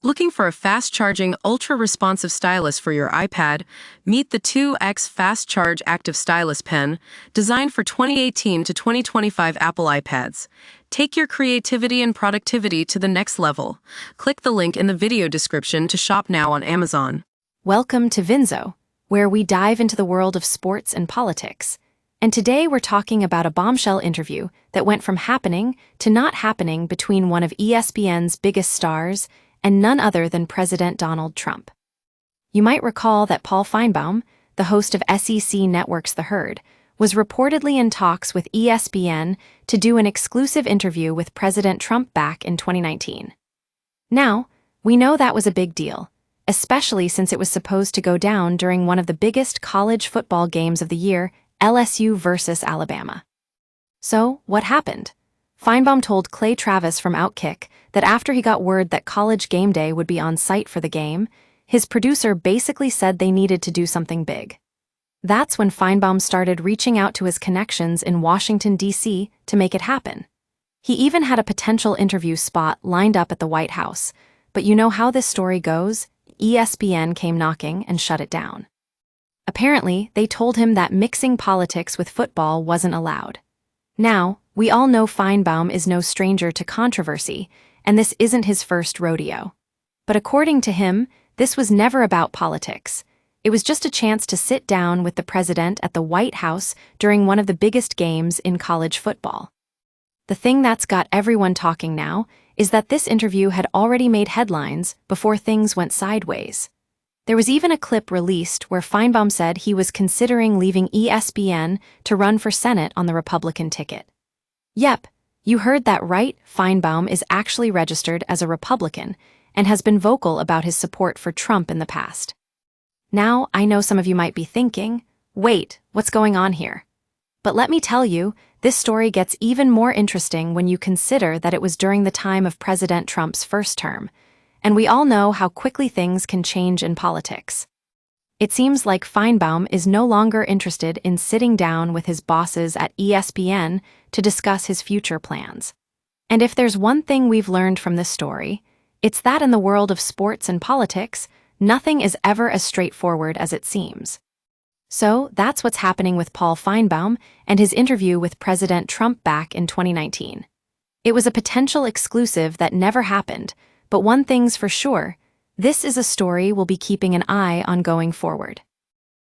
Looking for a fast-charging, ultra-responsive stylus for your iPad? Meet the 2X Fast Charge Active Stylus Pen, designed for 2018 to 2025 Apple iPads. Take your creativity and productivity to the next level. Click the link in the video description to shop now on Amazon. Welcome to Vinzo, where we dive into the world of sports and politics. And today we're talking about a bombshell interview that went from happening to not happening between one of ESPN's biggest stars and none other than President Donald Trump. You might recall that Paul Finebaum, the host of SEC Network's The Herd, was reportedly in talks with ESPN to do an exclusive interview with President Trump back in 2019. Now, we know that was a big deal, especially since it was supposed to go down during one of the biggest college football games of the year, LSU versus Alabama. So, what happened? Finebaum told Clay Travis from Outkick that after he got word that College Game Day would be on site for the game, his producer basically said they needed to do something big. That's when Finebaum started reaching out to his connections in Washington, D.C. to make it happen. He even had a potential interview spot lined up at the White House, but you know how this story goes? ESPN came knocking and shut it down. Apparently, they told him that mixing politics with football wasn't allowed. Now, we all know Finebaum is no stranger to controversy, and this isn't his first rodeo. But according to him, this was never about politics. It was just a chance to sit down with the president at the White House during one of the biggest games in college football. The thing that's got everyone talking now is that this interview had already made headlines before things went sideways. There was even a clip released where Finebaum said he was considering leaving ESPN to run for Senate on the Republican ticket. Yep, you heard that right. Finebaum is actually registered as a Republican and has been vocal about his support for Trump in the past. Now, I know some of you might be thinking, wait, what's going on here? But let me tell you, this story gets even more interesting when you consider that it was during the time of President Trump's first term, and we all know how quickly things can change in politics. It seems like Finebaum is no longer interested in sitting down with his bosses at ESPN to discuss his future plans. And if there's one thing we've learned from this story, it's that in the world of sports and politics, nothing is ever as straightforward as it seems. So that's what's happening with Paul Finebaum and his interview with President Trump back in 2019. It was a potential exclusive that never happened, but one thing's for sure, this is a story we'll be keeping an eye on going forward.